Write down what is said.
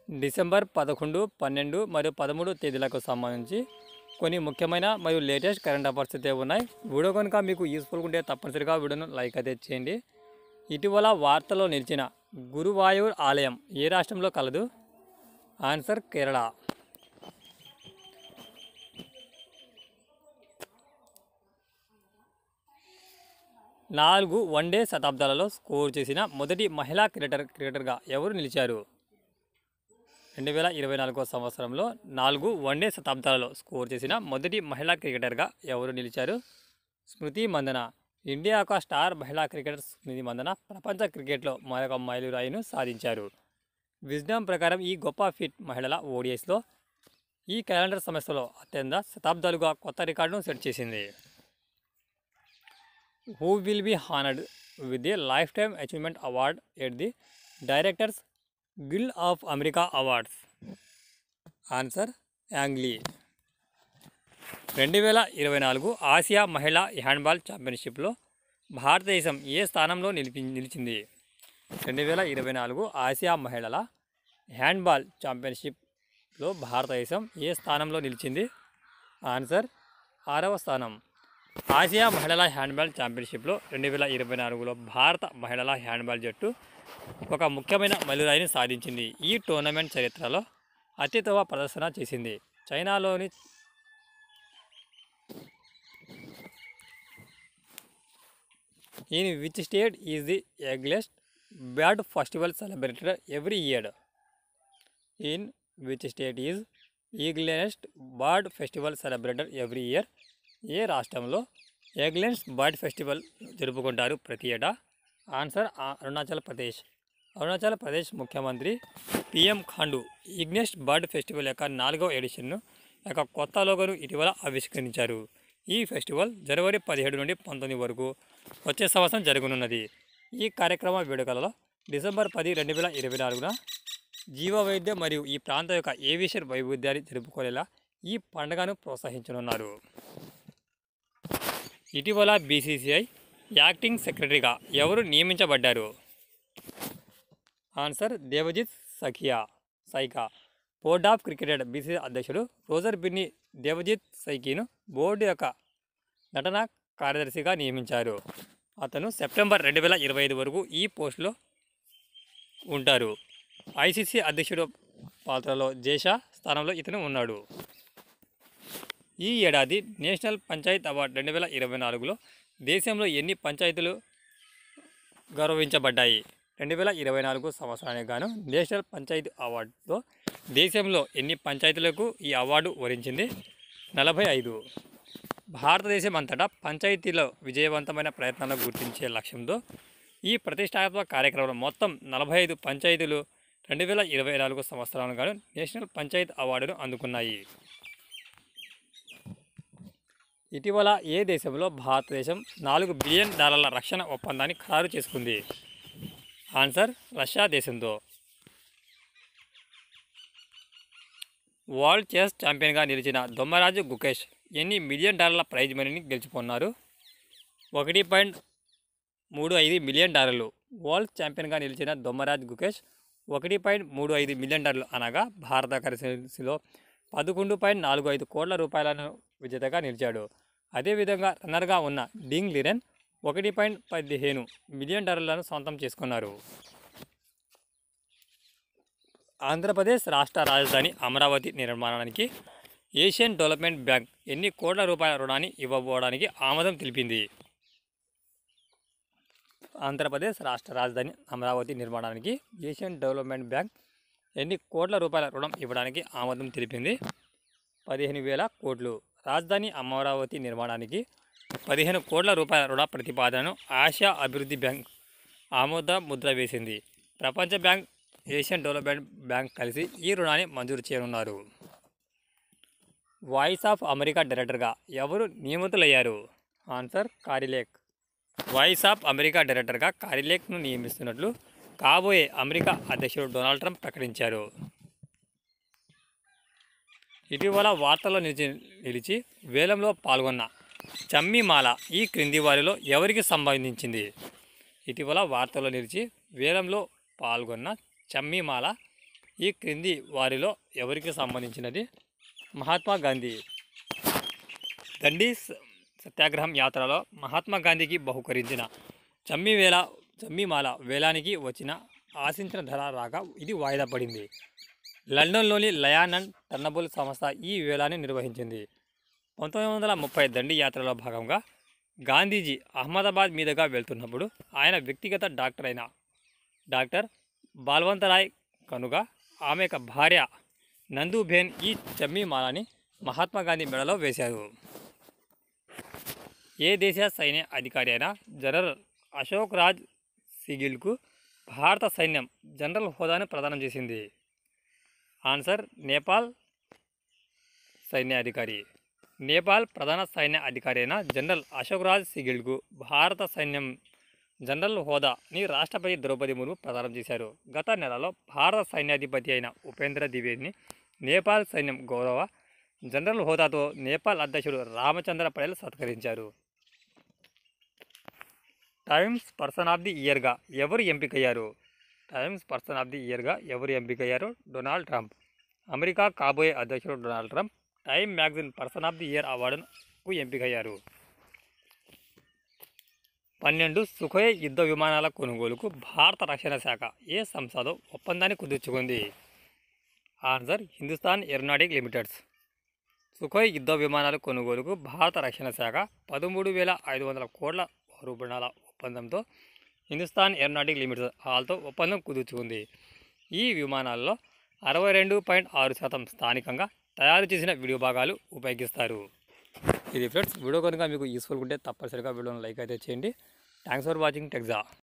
December 11, 12 మరియు 13 తేదీలకు సంబంధించి కొన్ని ముఖ్యమైన మరియు లేటెస్ట్ కరెంట్ అఫైర్స్ అయితే ఉన్నాయి. వీడియో కనుక మీకు యూస్ఫుల్గా ఉంటే తప్పనిసరిగా వీడియోను లైక్ అయితే చేయండి. ఇటీవల వార్తల్లో నిలిచిన గురువాయూర్ ఆలయం ఏ రాష్ట్రంలో కలదు? ఆన్సర్ కేరళ. నాలుగు వన్డే శతాబ్దాలలో స్కోర్ చేసిన మొదటి మహిళా క్రికెటర్గా ఎవరు నిలిచారు? 2024 సంవత్సరంలో 4 వన్డే శతాబ్దాలలో స్కోర్ చేసిన మొదటి మహిళా క్రికెటర్గా ఎవరు నిలిచారు? స్మృతి మందన. ఇండియా యొక్క స్టార్ మహిళా క్రికెటర్ స్మృతి మందన ప్రపంచ క్రికెట్లో మరొక మైలురాయిను సాధించారు. విజ్డమ్ ప్రకారం ఈ గొప్ప ఫిట్ మహిళల ఓడిఐస్లో ఈ క్యాలెండర్ సమస్యలో అత్యంత శతాబ్దాలుగా కొత్త రికార్డును సెట్ చేసింది. Who will be honored with the Lifetime Achievement Award at the Directors Guild of America Awards? Answer Ang Lee. 2024 Asia మహిళా హ్యాండ్బాల్ ఛాంపియన్షిప్లో భారతదేశం ఏ స్థానంలో నిలిచింది? 2024 ఆసియా మహిళల హ్యాండ్బాల్ ఛాంపియన్షిప్లో భారతదేశం ఏ స్థానంలో నిలిచింది? ఆన్సర్ 6వ స్థానం. ఆసియా మహిళల హ్యాండ్బాల్ ఛాంపియన్షిప్లో 2024లో భారత మహిళల హ్యాండ్బాల్ జట్టు ఒక ముఖ్యమైన మైలురాయిని సాధించింది. ఈ టోర్నమెంట్ చరిత్రలో అత్యుత్తమ ప్రదర్శన చేసింది. చైనాలోని in which state is the Eaglenest Bird Festival celebrated every year? In which state is Eaglenest Bird Festival celebrated every year? ఏ రాష్ట్రంలో ఎగ్లెన్స్ బర్డ్ ఫెస్టివల్ జరుపుకుంటారు ప్రతి ఏటా? ఆన్సర్ అరుణాచల్ ప్రదేశ్. అరుణాచల్ ప్రదేశ్ ముఖ్యమంత్రి Pema Khandu Eaglenest Bird Festival యొక్క 4వ ఎడిషన్ను యొక్క కొత్త లోగోను ఇటీవల ఆవిష్కరించారు. ఈ ఫెస్టివల్ జనవరి 17 నుండి 19 వరకు వచ్చే సంవత్సరం జరగనున్నది. ఈ కార్యక్రమ వేడుకలలో డిసెంబర్ 10, 2024న జీవ వైద్యం మరియు ఈ ప్రాంతం యొక్క ఏవియేషన్ వైవిధ్యాన్ని జరుపుకోలేలా ఈ పండుగను ప్రోత్సహించనున్నారు. ఇటీవల బీసీసీఐ యాక్టింగ్ సెక్రటరీగా ఎవరు నియమించబడ్డారు? Answer Devajit Saikia. Board of cricket BCCI అధ్యక్షుడు రోజర్ బిన్నీ దేవజిత్ సైకీను బోర్డు యొక్క నటన కార్యదర్శిగా నియమించారు. అతను సెప్టెంబర్ 2025 వరకు ఈ పోస్టులో ఉంటారు. ఐసీసీ అధ్యక్షుడు పాత్రలో జేషా స్థానంలో ఇతను ఉన్నాడు. ఈ ఏడాది నేషనల్ పంచాయత్ అవార్డు 2024లో దేశంలో ఎన్ని పంచాయతీలు గౌరవించబడ్డాయి? 2024 సంవత్సరానికి గాను నేషనల్ పంచాయతీ అవార్డుతో దేశంలో ఎన్ని పంచాయతీలకు ఈ అవార్డు వరించింది? 45. భారతదేశం అంతటా పంచాయతీలో విజయవంతమైన ప్రయత్నాలను గుర్తించే లక్ష్యంతో ఈ ప్రతిష్టాత్మక కార్యక్రమంలో మొత్తం 45 పంచాయతీలు 2024 సంవత్సరానికి గాను నేషనల్ పంచాయత్ అవార్డును అందుకున్నాయి. ఇటీవల ఏ దేశంలో భారతదేశం $4 బిలియన్ రక్షణ ఒప్పందాన్ని ఖరారు చేసుకుంది? ఆన్సర్ రష్యా దేశంతో. వరల్డ్ చెస్ ఛాంపియన్గా నిలిచిన దొమ్మరాజు గుకేష్ ఎన్ని $1 మిలియన్ ప్రైజ్ మనీని గెలుచుకున్నారు? $1.35 మిలియన్. వరల్డ్ ఛాంపియన్గా నిలిచిన దొమ్మరాజ్ గుకేష్ $1.35 మిలియన్ అనగా భారత కరెన్సీలో 11.45 కోట్ల రూపాయలను విజేతగా నిలిచాడు. అదేవిధంగా రన్నర్గా ఉన్న డింగ్ లిరెన్ $1.15 మిలియన్ సొంతం చేసుకున్నారు. ఆంధ్రప్రదేశ్ రాష్ట్ర రాజధాని అమరావతి నిర్మాణానికి ఏషియన్ డెవలప్మెంట్ బ్యాంక్ ఎన్ని కోట్ల రూపాయల రుణాన్ని ఇవ్వబోవడానికి ఆమోదం తెలిపింది? ఆంధ్రప్రదేశ్ రాష్ట్ర రాజధాని అమరావతి నిర్మాణానికి ఏషియన్ డెవలప్మెంట్ బ్యాంక్ ఎన్ని కోట్ల రూపాయల రుణం ఇవ్వడానికి ఆమోదం తెలిపింది? 15,000 కోట్లు. రాజధాని అమరావతి నిర్మాణానికి 15 కోట్ల రూపాయల రుణ ప్రతిపాదనను ఆసియా అభివృద్ధి బ్యాంక్ ఆమోద ముద్ర వేసింది. ప్రపంచ బ్యాంక్, ఏషియన్ డెవలప్మెంట్ బ్యాంక్ కలిసి ఈ రుణాన్ని మంజూరు చేయనున్నారు. వాయిస్ ఆఫ్ అమెరికా డైరెక్టర్గా ఎవరు నియమితులయ్యారు? ఆన్సర్ కారిలేక్. వాయిస్ ఆఫ్ అమెరికా డైరెక్టర్గా కారిలేక్ను నియమిస్తున్నట్లు కాబోయే అమెరికా అధ్యక్షుడు డొనాల్డ్ ట్రంప్ ప్రకటించారు. ఇటీవల వార్తల్లో నిలిచి వేలంలో పాల్గొన్న చమ్మిమాల ఈ క్రింది వారిలో ఎవరికి సంబంధించింది? ఇటీవల వార్తల్లో నిలిచి వేలంలో పాల్గొన్న చమ్మిమాల ఈ క్రింది వారిలో ఎవరికి సంబంధించినది? మహాత్మా గాంధీ. దండి సత్యాగ్రహం యాత్రలో మహాత్మా గాంధీకి బహుకరించిన జమ్మిమాల వేలానికి వచ్చిన ఆశించిన ధర రాక ఇది వాయిదా పడింది. లండన్లోని లయన్ అండ్ టర్నబుల్ సంస్థ ఈ వేలాన్ని నిర్వహించింది. 1930 దండి యాత్రలో భాగంగా గాంధీజీ అహ్మదాబాద్ మీదుగా వెళ్తున్నప్పుడు ఆయన వ్యక్తిగత డాక్టర్ అయిన డాక్టర్ బాల్వంతరాయ్ కనుక ఆమె యొక్క భార్య నందుబేన్ ఈ జమ్మిమాలని మహాత్మా గాంధీ మెడలో వేశారు. ఏ దేశ సైన్య అధికారి అయినా జనరల్ అశోక్ రాజ్ సిగిల్కు భారత సైన్యం జనరల్ హోదాను ప్రదానం చేసింది? ఆన్సర్ నేపాల్ సైన్యాధికారి. నేపాల్ ప్రధాన సైన్య అధికారి అయిన జనరల్ అశోక్ రాజ్ సిగిల్కు భారత సైన్యం జనరల్ హోదాని రాష్ట్రపతి ద్రౌపది ముర్ము ప్రదానం చేశారు. గత నెలలో భారత సైన్యాధిపతి అయిన ఉపేంద్ర ద్వివేదిని నేపాల్ సైన్యం గౌరవ జనరల్ హోదాతో నేపాల్ అధ్యక్షుడు రామచంద్ర పటేల్ సత్కరించారు. టైమ్స్ పర్సన్ ఆఫ్ ది ఇయర్గా ఎవరు ఎంపికయ్యారు? టైమ్స్ పర్సన్ ఆఫ్ ది ఇయర్గా ఎవరు ఎంపికయ్యారు? Donald Trump. అమెరికా కాబోయే అధ్యక్షుడు Donald Trump Time magazine person of the year అవార్డుకు ఎంపికయ్యారు. 12 సుఖోయ్ యుద్ధ విమానాల కొనుగోలుకు భారత రక్షణ శాఖ ఏ సంస్థతో ఒప్పందాన్ని కుదుర్చుకుంది? Answer Hindustan aeronautic limiteds. Sukhoi యుద్ధ విమానాల కొనుగోలుకు భారత రక్షణ శాఖ 13,500 కోట్ల రూపాయల ఒప్పందంతో హిందుస్థాన్ ఏరోనాటిక్ లిమిటెడ్స్ హాల్తో ఒప్పందం కుదుర్చుకుంది. ఈ విమానాల్లో 62.6% స్థానికంగా తయారు చేసిన విడిభాగాలు భాగాలు ఉపయోగిస్తారు. ఇది ఫ్రెండ్స్, వీడియో కనుక మీకు యూస్ఫుల్ ఉంటే తప్పనిసరిగా వీడియోని లైక్ అయితే చేయండి. Thanks for watching టెక్జా.